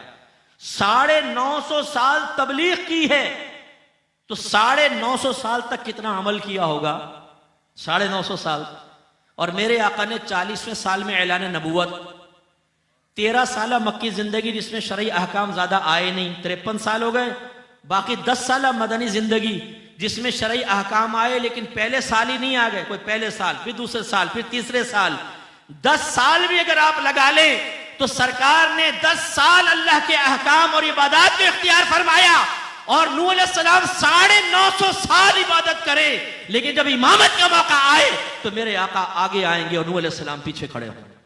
950 साल तबलीग की है, तो 950 साल तक कितना अमल किया होगा? 950 साल। और मेरे आका ने 40वें साल में ऐलान नबूवत, 13 साल मक्की जिंदगी जिसमें शरई अहकाम ज्यादा आए नहीं, 53 साल हो गए। बाकी 10 साल मदनी जिंदगी जिसमें शरई अहकाम आए लेकिन पहले साल ही नहीं आ गए, कोई पहले साल, फिर दूसरे साल, फिर तीसरे साल। 10 साल भी अगर आप लगा लें तो सरकार ने 10 साल अल्लाह के अहकाम और इबादत को इख्तियार फरमाया और नूह अलैहिस्सलाम 950 साल इबादत करे, लेकिन जब इमामत का मौका आए तो मेरे आका आगे आएंगे और नूह अलैहिस्सलाम पीछे खड़े होंगे।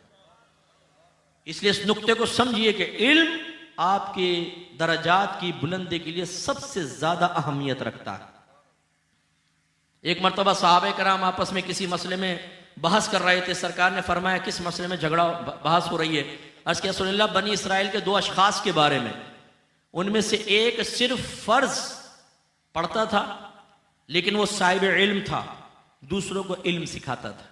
इसलिए इस नुक्ते को समझिए कि इल्म आपके दर्जात की बुलंदी के लिए सबसे ज्यादा अहमियत रखता है। एक मरतबा सहाबे कराम आपस में किसी मसले में बहस कर रहे थे। सरकार ने फरमाया किस मसले में झगड़ा बहस हो रही है? अर्ज़ किया रसूलुल्लाह बनी इसराइल के 2 अशखास के बारे में, उनमें से एक सिर्फ फर्ज पढ़ता था लेकिन वो साहिब इल्म था, दूसरों को इल्म सिखाता था।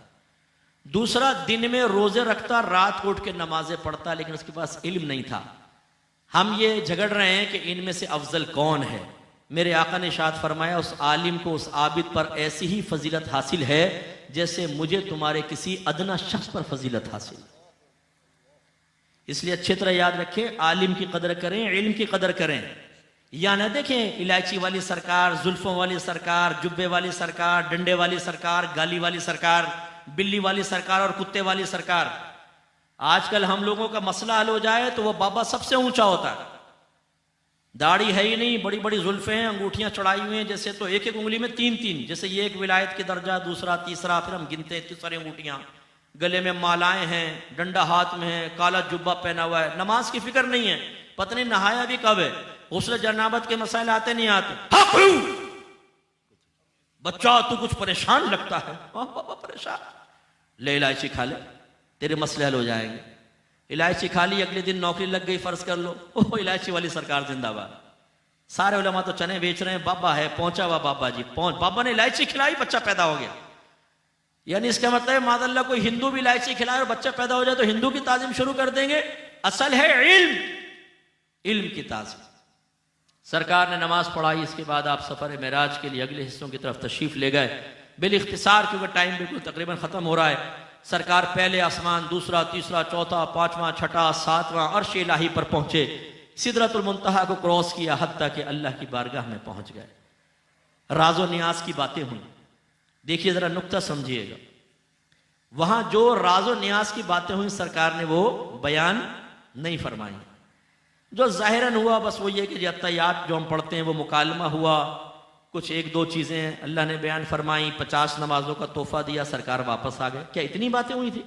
दूसरा दिन में रोजे रखता, रात को उठ के नमाजें पढ़ता, लेकिन उसके पास इल्म नहीं था। हम ये झगड़ रहे हैं कि इनमें से अफजल कौन है। मेरे आका ने इरशाद फरमाया उस आलिम को, उस आबिद पर ऐसी ही फजीलत हासिल है जैसे मुझे तुम्हारे किसी अदना शख्स पर फजीलत हासिल। इसलिए अच्छी तरह याद रखें, आलिम की कदर करें, इल्म की कदर करें। या ना देखें इलायची वाली सरकार, जुल्फों वाली सरकार, जुब्बे वाली सरकार, डंडे वाली सरकार, गाली वाली सरकार, बिल्ली वाली सरकार और कुत्ते वाली सरकार। आजकल हम लोगों का मसला हल हो जाए तो वह बाबा सबसे ऊंचा होता है। दाढ़ी है ही नहीं, बड़ी बड़ी जुल्फे हैं, अंगूठियां चढ़ाई हुई हैं जैसे, तो एक एक उंगली में 3-3, जैसे ये एक विलायत के दर्जा, दूसरा, तीसरा, फिर हम गिनते हैं तीसरी अंगूठियां, गले में मालाएं हैं, डंडा हाथ में है, काला जुब्बा पहना हुआ है, नमाज की फिक्र नहीं है, पता नहीं नहाया भी कब है, गुस्ल जनाबत के मसाइल आते नहीं आते। बच्चा तू कुछ परेशान लगता है, बाबा परेशान, ले इलायची खा ले, तेरे मसले हल हो जाएंगे। इलायची खा ली, अगले दिन नौकरी लग गई, फर्ज कर लो, ओह इलायची वाली सरकार जिंदाबाद। सारे उलमा तो चने बेच रहे हैं, बाबा है पहुंचा हुआ, बाबा जी पहुंच, बाबा ने इलायची खिलाई, बच्चा पैदा हो गया। यानी इसका मतलब है मादल्ला कोई हिंदू भी इलायची खिलाए और बच्चा पैदा हो जाए तो हिंदू की ताजीम शुरू कर देंगे। असल है इल्म, इल्म की ताजीम। सरकार ने नमाज पढ़ाई, इसके बाद आप सफर मेराज के लिए अगले हिस्सों की तरफ तशरीफ ले गए। बिल इख्तिसार, क्योंकि टाइम बिल्कुल तकरीबन खत्म हो रहा है। सरकार पहले आसमान, दूसरा, तीसरा, चौथा, पांचवा, छठा, सातवां अर्श इलाही पर पहुंचे, सिदरतुल मुंतहा को क्रॉस किया, हत्ता कि अल्लाह की बारगाह में पहुंच गए। राजो नियाज की बातें हुई, देखिए जरा नुक्ता समझिएगा। वहां जो राजो नियाज की बातें हुई सरकार ने वो बयान नहीं फरमाई। जो जाहिरन हुआ बस वो ये कि अत्तहियात जो हम पढ़ते हैं वो मुकालमा हुआ, कुछ 1-2 चीजें अल्लाह ने बयान फरमाई, 50 नमाजों का तोहफा दिया, सरकार वापस आ गए। क्या इतनी बातें हुई थी?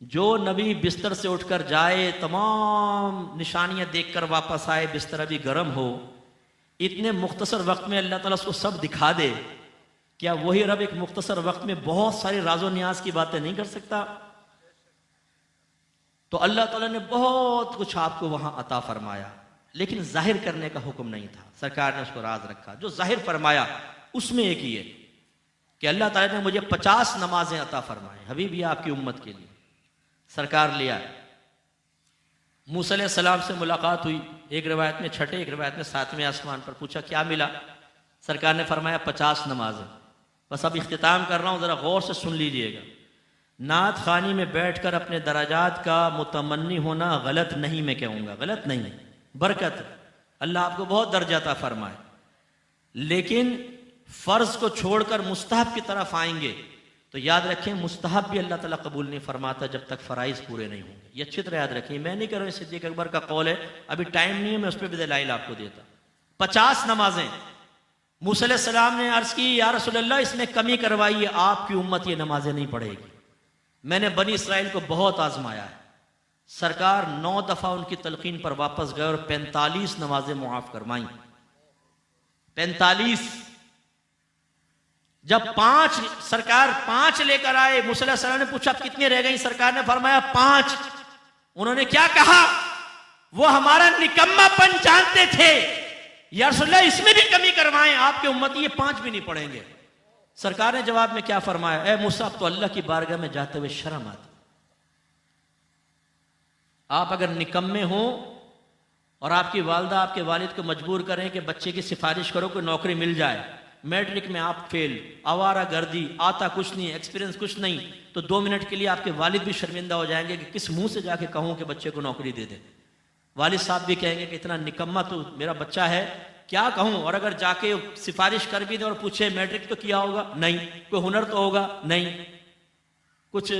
जो नबी बिस्तर से उठकर जाए, तमाम निशानियां देखकर वापस आए, बिस्तर अभी गर्म हो, इतने मुख्तसर वक्त में अल्लाह ताला उसको सब दिखा दे, क्या वही रब एक मुख्तसर वक्त में बहुत सारी राजो नियाज की बातें नहीं कर सकता? तो अल्लाह ताला ने बहुत कुछ आपको वहां अता फरमाया, लेकिन जाहिर करने का हुक्म नहीं था। सरकार ने उसको राज रखा। जो जाहिर फरमाया उसमें एक ही है कि अल्लाह ताला ने मुझे 50 नमाजें अता फरमाए, हबीबी आपकी उम्मत के लिए। सरकार ले आए, मूसा अलैहिस्सलाम से मुलाकात हुई, एक रिवायत में 6ठे, एक रिवायत में 7वें आसमान पर। पूछा क्या मिला? सरकार ने फरमाया 50 नमाजें। बस अब इख्तिताम कर रहा हूं, जरा गौर से सुन लीजिएगा। नात खानी में बैठकर अपने दराजात का मुतमन्नी होना गलत नहीं, मैं कहूँगा गलत नहीं, बरकत, अल्लाह आपको बहुत दर्जा अता फरमाए, लेकिन फ़र्ज को छोड़कर मुस्तहब की तरफ आएंगे तो याद रखें मुस्तहब भी अल्लाह ताला कबूल नहीं फरमाता जब तक फ़राइज़ पूरे नहीं होंगे। ये अच्छी तरह याद रखें। मैं नहीं कर रहा हूँ, सिद्दीक़ अकबर का कौल है, अभी टाइम नहीं है, मैं उस पर भी दलाइल आपको देता। 50 नमाजें। मूसा अलैहिस्सलाम ने अर्ज़ की, या रसूलल्लाह इसमें कमी करवाइए, आपकी उम्मत ये नमाजें नहीं पढ़ेगी। मैंने बनी इसराइल को बहुत आजमाया है। सरकार 9 दफा उनकी तलकीन पर वापस गए और 45 नमाजें मुआफ करवाई। 45। जब 5 सरकार 5 लेकर आए, मूसा अलैहिस्सलाम ने पूछा कितनी रह गई? सरकार ने फरमाया 5। उन्होंने क्या कहा? वो हमारा निकम्मापन जानते थे, या रसूलल्लाह इसमें भी कमी करवाएं, आपके उम्मती ये 5 भी नहीं पढ़ेंगे। सरकार ने जवाब में क्या फरमाया? ए मूसा, तो अल्लाह की बारगाह में जाते हुए शर्म आती। आप अगर निकम्मे हो और आपकी वालदा आपके वालिद को मजबूर करें कि बच्चे की सिफारिश करो कि नौकरी मिल जाए, मैट्रिक में आप फेल, आवारा गर्दी, आता कुछ नहीं, एक्सपीरियंस कुछ नहीं, तो 2 मिनट के लिए आपके वालिद भी शर्मिंदा हो जाएंगे कि किस मुंह से जाके कहूं कि बच्चे को नौकरी दे दे। वालिद साहब भी कहेंगे कि इतना निकम्मा तो मेरा बच्चा है, क्या कहूं। और अगर जाके सिफारिश कर भी दे और पूछे मैट्रिक तो किया होगा? नहीं। कोई हुनर तो होगा? नहीं। कुछ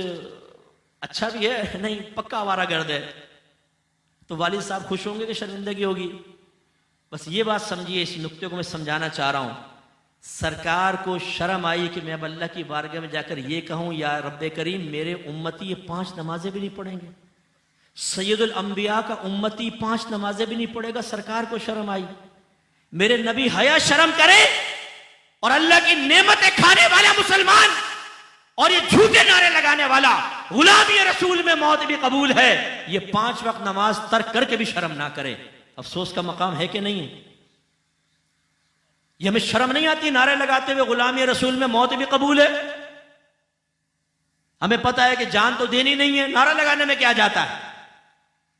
अच्छा भी है, नहीं पक्का आवारागर्द है, तो वालिद साहब खुश होंगे कि शर्मिंदगी होगी? बस ये बात समझिए, इस नुक्ते को मैं समझाना चाह रहा हूं। सरकार को शर्म आई कि मैं अब अल्लाह की बारगाह में जाकर ये कहूं, या रब्बे करीम मेरे उम्मती ये 5 नमाजें भी नहीं पढ़ेंगे, सैयदुल अंबिया का उम्मती 5 नमाजें भी नहीं पढ़ेगा। सरकार को शर्म आई, मेरे नबी हया शर्म करे, और अल्लाह की नेमतें खाने वाला मुसलमान और ये झूठे नारे लगाने वाला गुलामी रसूल में मौत भी कबूल है, ये 5 वक्त नमाज तर्क करके भी शर्म ना करे। अफसोस का मकाम है कि नहीं है? ये हमें शर्म नहीं आती नारे लगाते हुए गुलामी रसूल में मौत भी कबूल है? हमें पता है कि जान तो देनी नहीं है, नारा लगाने में क्या जाता है?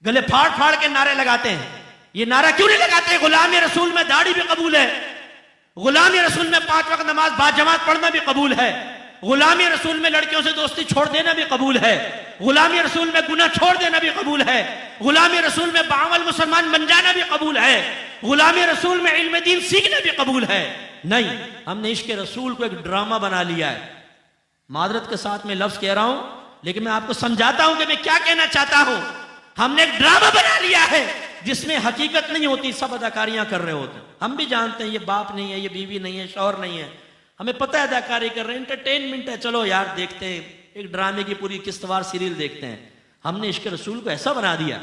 गले फाड़ फाड़ के नारे लगाते हैं। ये नारा क्यों नहीं लगाते? गुलामी रसूल में दाढ़ी भी कबूल है, गुलामी रसूल में 5 वक्त नमाज बाजमात पढ़ना भी कबूल है, गुलामी रसूल में लड़कियों से दोस्ती छोड़ देना भी कबूल है, गुलामी रसूल में गुनाह छोड़ देना भी कबूल है, गुलामी रसूल में बावल मुसलमान बन जाना भी कबूल है, गुलामी रसूल में इल्म दीन सीखना भी कबूल है। नहीं, हमने इश्क रसूल को एक ड्रामा बना लिया है। मादरत के साथ मैं लफ्ज कह रहा हूं, लेकिन मैं आपको समझाता हूं कि मैं क्या कहना चाहता हूं। हमने एक ड्रामा बना लिया है जिसमें हकीकत नहीं होती, सब अदाकारियां कर रहे होते हैं। हम भी जानते हैं ये बाप नहीं है, ये बीवी नहीं है, शौहर नहीं है, हमें पता है अदाकारी कर रहे हैं, एंटरटेनमेंट है, चलो यार देखते हैं, एक ड्रामे की पूरी किस्तवार सीरियल देखते हैं। हमने इश्क रसूल को ऐसा बना दिया,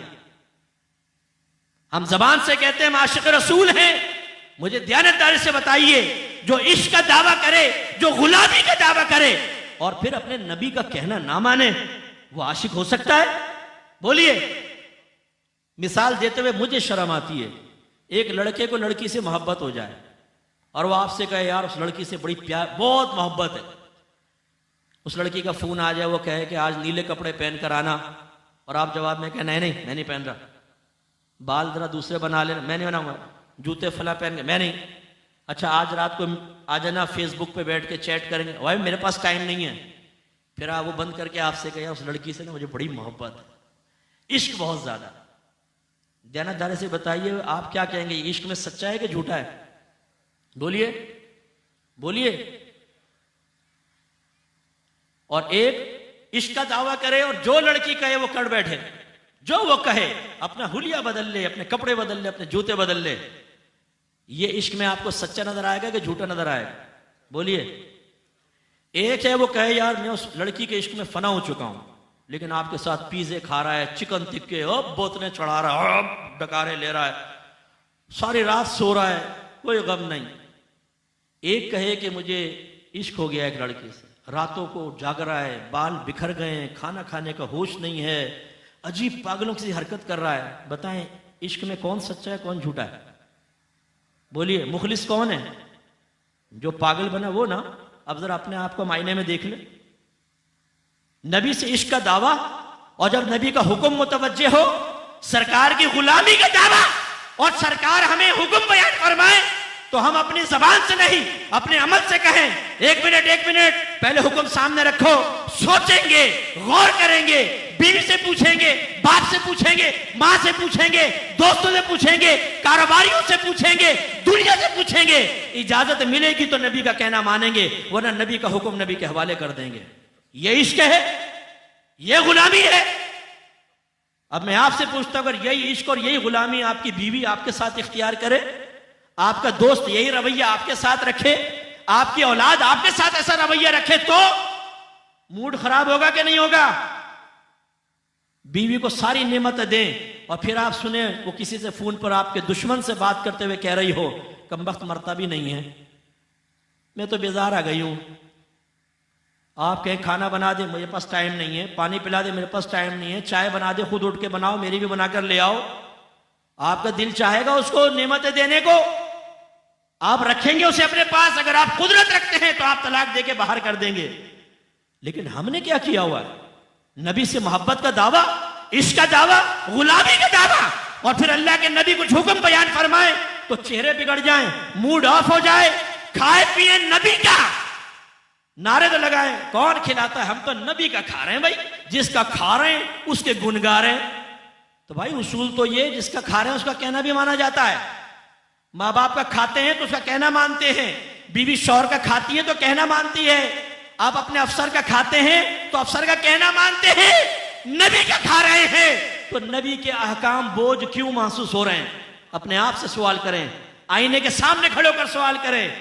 हम जबान से कहते हैं हम आशिक रसूल हैं। मुझे दयानतदारी से बताइए, जो इश्क का दावा करे, जो गुलामी का दावा करे और फिर अपने नबी का कहना ना माने, वो आशिक हो सकता है? बोलिए। मिसाल देते हुए मुझे शर्म आती है, एक लड़के को लड़की से मोहब्बत हो जाए और वो आपसे कहे यार उस लड़की से बड़ी प्यार, बहुत मोहब्बत है, उस लड़की का फोन आ जाए, वो कहे कि आज नीले कपड़े पहन कर आना, और आप जवाब में कहे नहीं नहीं मैं नहीं पहन रहा, बाल जरा दूसरे बना लेना, मैं नहीं बनाऊंगा, जूते फला पहन के मैं नहीं, अच्छा आज रात को आ जाना, फेसबुक पे बैठ के चैट करेंगे, भाई मेरे पास टाइम नहीं है। फिर आप वो बंद करके आपसे कहे उस लड़की से ना मुझे बड़ी मोहब्बत है, इश्क बहुत ज्यादा। दयानतदारी से बताइए आप क्या कहेंगे, इश्क में सच्चा है कि झूठा है? बोलिए बोलिए। और एक इश्क का दावा करे और जो लड़की कहे वो कर बैठे, जो वो कहे, अपना हुलिया बदल ले, अपने कपड़े बदल ले, अपने जूते बदल ले, ये इश्क में आपको सच्चा नजर आएगा कि झूठा नजर आएगा? बोलिए। एक है वो कहे यार मैं उस लड़की के इश्क में फना हो चुका हूं, लेकिन आपके साथ पिज़्ज़े खा रहा है, चिकन टिक्के, अब बोतलें चढ़ा रहा है, अब डकारे ले रहा है, सारी रात सो रहा है, कोई गम नहीं। एक कहे कि मुझे इश्क हो गया एक लड़की से, रातों को जाग रहा है, बाल बिखर गए, खाना खाने का होश नहीं है, अजीब पागलों की हरकत कर रहा है। बताएं इश्क में कौन सच्चा है कौन झूठा है? बोलिए। मुखलिस कौन है? जो पागल बना वो ना। अब जरा अपने आप को मायने में देख ले। नबी से इश्क का दावा, और जब नबी का हुक्म मुतवज्जे हो, सरकार की गुलामी का दावा, और सरकार हमें हुक्म बयान फरमाए तो हम अपनी जबान से नहीं अपने अमल से कहें। एक मिनट पहले हुक्म सामने रखो, सोचेंगे, गौर करेंगे, बीवी से पूछेंगे, बाप से पूछेंगे, माँ से पूछेंगे, दोस्तों से पूछेंगे, कारोबारियों से पूछेंगे, दुनिया से पूछेंगे, इजाजत मिलेगी तो नबी का कहना मानेंगे, वरना नबी का हुक्म नबी के हवाले कर देंगे। ये इश्क है, ये गुलामी है। अब मैं आपसे पूछता हूं, अगर यही इश्क और यही गुलामी आपकी बीवी आपके साथ इख्तियार करे, आपका दोस्त यही रवैया आपके साथ रखे, आपकी औलाद आपके साथ ऐसा रवैया रखे, तो मूड खराब होगा कि नहीं होगा? बीवी को सारी नेमतें दें और फिर आप सुने वो किसी से फोन पर आपके दुश्मन से बात करते हुए कह रही हो कमबख्त मरता भी नहीं है, मैं तो बेजार आ गई हूं, आप कहें खाना बना दे, मेरे पास टाइम नहीं है, पानी पिला दे, मेरे पास टाइम नहीं है, चाय बना दे, खुद उठ के बनाओ, मेरी भी बनाकर ले आओ, आपका दिल चाहेगा उसको नेमतें देने को, आप रखेंगे उसे अपने पास। अगर आप कुदरत रखते हैं तो आप तलाक देके बाहर कर देंगे। लेकिन हमने क्या किया हुआ है? नबी से मोहब्बत का दावा, इश्क का दावा, गुलामी का दावा, और फिर अल्लाह के नबी कुछ हुक्म बयान फरमाए तो चेहरे बिगड़ जाएं, मूड ऑफ हो जाए, खाए पिए नबी का, नारे तो लगाए, कौन खिलाता है? हम तो नबी का खा रहे हैं भाई, जिसका खा रहे हैं उसके गुण गा रहे हैं। तो भाई उसूल तो ये, जिसका खा रहे हैं उसका कहना भी माना जाता है। माँ बाप का खाते हैं तो उसका कहना मानते हैं, बीवी शौहर का खाती है तो कहना मानती है, आप अपने अफसर का खाते हैं तो अफसर का कहना मानते हैं। नबी का खा रहे हैं तो नबी के अहकाम बोझ क्यों महसूस हो रहे हैं? अपने आप से सवाल करें, आईने के सामने खड़े होकर सवाल करें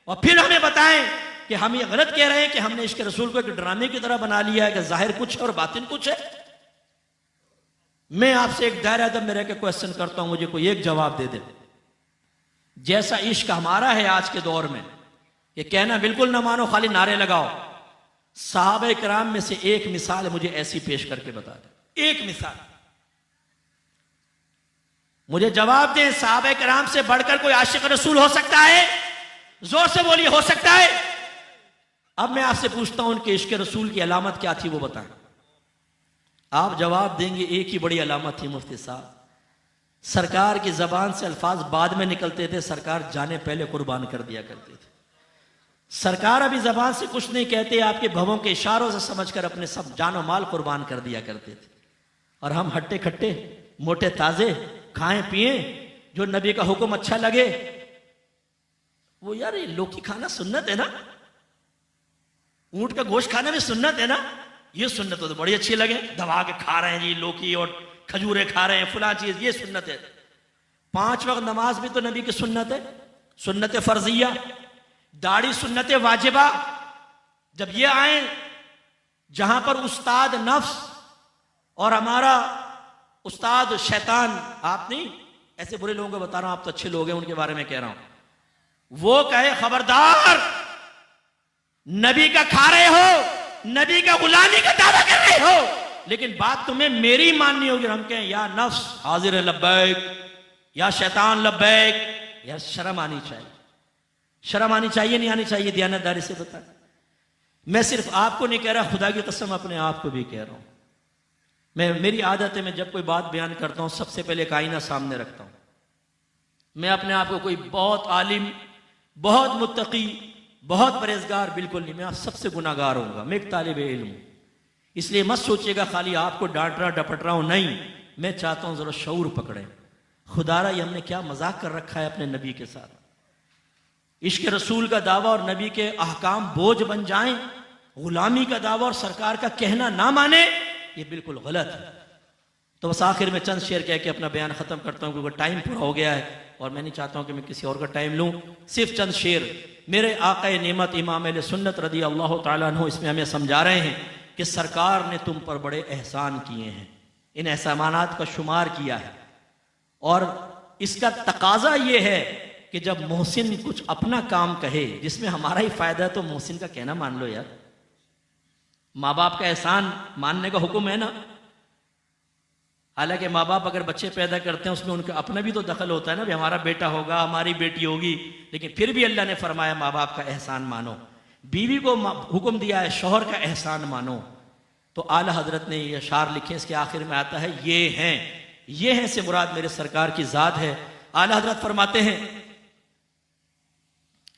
और फिर हमें बताएं कि हम ये गलत कह रहे हैं कि हमने इश्क रसूल को एक ड्रामे की तरह बना लिया है कि जाहिर कुछ है और बातिन कुछ है। मैं आपसे एक दायरा अदब में रह के क्वेश्चन करता हूं, मुझे कोई एक जवाब दे दे। जैसा इश्क हमारा है आज के दौर में, ये कहना बिल्कुल ना मानो, खाली नारे लगाओ। सहाबा किराम में से एक मिसाल मुझे ऐसी पेश करके बता दे, एक मिसाल मुझे जवाब दें। सहाबा किराम से बढ़कर कोई आशिक रसूल हो सकता है? जोर से बोलिए, हो सकता है? अब मैं आपसे पूछता हूं उनके इश्क रसूल की अलामत क्या थी वो बताएं। आप जवाब देंगे एक ही बड़ी अलामत थी मुफ्ती साहब, सरकार की जबान से अल्फाज बाद में निकलते थे, सरकार जाने पहले कुर्बान कर दिया करते थे। सरकार अभी जबान से कुछ नहीं कहते, आपके भवों के इशारों से समझकर अपने सब जानो माल कुर्बान कर दिया करते थे। और हम हट्टे खट्टे मोटे ताजे खाएं पिए, जो नबी का हुक्म अच्छा लगे वो, यार ये लौकी खाना सुन्नत है ना, ऊंट का गोश्त खाना भी सुन्नत है ना, ये सुन्नत तो बड़ी अच्छी लगे, दबा के खा रहे हैं जी, लौकी और खजूरें खा रहे हैं, फुला चीज, ये सुन्नत है। 5 वक्त नमाज भी तो नबी की सुन्नत है, सुन्नत फर्जिया। दाढ़ी सुन्नत वाजिबा। जब ये आए जहां पर उस्ताद नफ्स और हमारा उस्ताद शैतान, आप नहीं, ऐसे बुरे लोगों को बता रहा हूं, आप तो अच्छे लोग हैं उनके बारे में कह रहा हूं, वो कहे खबरदार नबी का खा रहे हो, नबी का गुलामी का दावा कर रहे हो, लेकिन बात तुम्हें मेरी माननी होगी। हम कहें या नफ्स हाजिर है लब्बैक, या शैतान लब्बैक, या शर्म आनी चाहिए। शर्म आनी चाहिए नहीं आनी चाहिए? दयानतदारी से बता। मैं सिर्फ आपको नहीं कह रहा, खुदा की कसम अपने आप को भी कह रहा हूं। मेरी आदत है, मैं जब कोई बात बयान करता हूं सबसे पहले एक आईना सामने रखता हूं। मैं अपने आप को कोई बहुत आलिम, बहुत मुत्तकी, बहुत परहेजगार बिल्कुल नहीं, मैं आप सबसे गुनाहगार होऊंगा। मैं एक तालिबे इल्म हूं, इसलिए मत सोचिएगा खाली आपको डांट रहा डपट रहा हूं, नहीं, मैं चाहता हूं जरा शऊर पकड़े। खुदारा ये हमने क्या मजाक कर रखा है अपने नबी के साथ। इश्क रसूल का दावा और नबी के अहकाम बोझ बन जाएं, गुलामी का दावा और सरकार का कहना ना माने, ये बिल्कुल गलत है। तो बस आखिर में चंद शेर कह के अपना बयान खत्म करता हूं, क्योंकि टाइम पूरा हो गया है और मैं नहीं चाहता हूं कि मैं किसी और का टाइम लूं। सिर्फ चंद शेर मेरे आक़ाए नेमत इमाम अहले सुन्नत रज़ी अल्लाह तआला अन्हु इसमें हमें समझा रहे हैं कि सरकार ने तुम पर बड़े एहसान किए हैं, इन एहसानात का शुमार किया है, और इसका तकाजा ये है कि जब मोहसिन कुछ अपना काम कहे जिसमें हमारा ही फायदा है तो मोहसिन का कहना मान लो यार। माँ बाप का एहसान मानने का हुक्म है ना। हालांकि माँ बाप अगर बच्चे पैदा करते हैं उसमें उनका अपना भी तो दखल होता है ना, भी हमारा बेटा होगा, हमारी बेटी होगी, लेकिन फिर भी अल्लाह ने फरमाया माँ बाप का एहसान मानो। बीवी को हुक्म दिया है शौहर का एहसान मानो। तो आला हजरत ने ये अशार लिखे, इसके आखिर में आता है ये हैं से मुराद मेरे सरकार की जात है। आला हजरत फरमाते हैं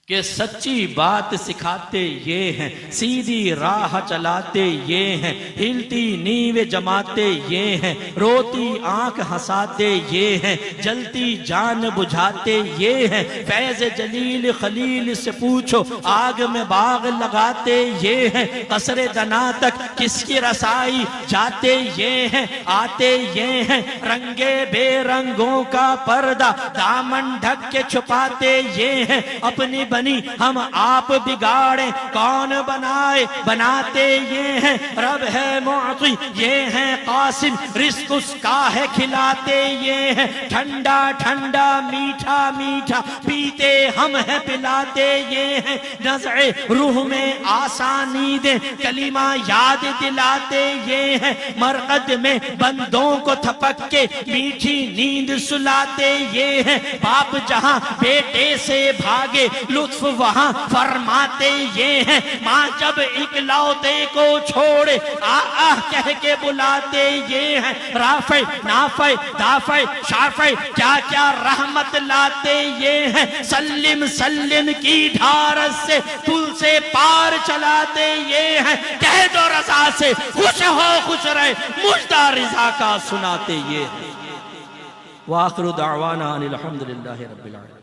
कि सच्ची बात सिखाते ये हैं, सीधी राह चलाते ये हैं, हिलती नींव जमाते ये हैं, रोती आंख हंसाते ये हैं, जलती जान बुझाते ये हैं, फैज जलील खलील से पूछो आग में बाग लगाते ये हैं, कसरे दना तक किसकी रसाई जाते ये हैं, आते ये हैं, रंगे बेरंगों का पर्दा दामन ढक के छुपाते ये हैं, अपनी बनी हम आप बिगाड़े कौन बनाए बनाते ये हैं, रब है मुअती ये हैं कासिम रिस्क उसका है खिलाते ये हैं, ठंडा ठंडा मीठा मीठा पीते हम है पिलाते ये हैं, नज़े रूह में आसानी दे कलीमा याद दिलाते ये हैं, मरकद में बंदों को थपक के मीठी नींद सुलाते ये हैं, बाप जहां बेटे से भागे लुत्फ वहां फरमाते ये हैं, माँ जब इकलौते को छोड़े आ कह के बुलाते ये हैं, राफे नाफे दाफे शाफे क्या क्या रहमत लाते ये हैं, सल्लिम सल्लिम की ढारस से पुल से पार चलाते ये हैं, कह दो रज़ा से खुश हो खुश रहे मुझदा रिज़ा का सुनाते ये हैं। व आखिरु दावाना अनिल हम्दुलिल्लाहि रब्बिल आलमीन।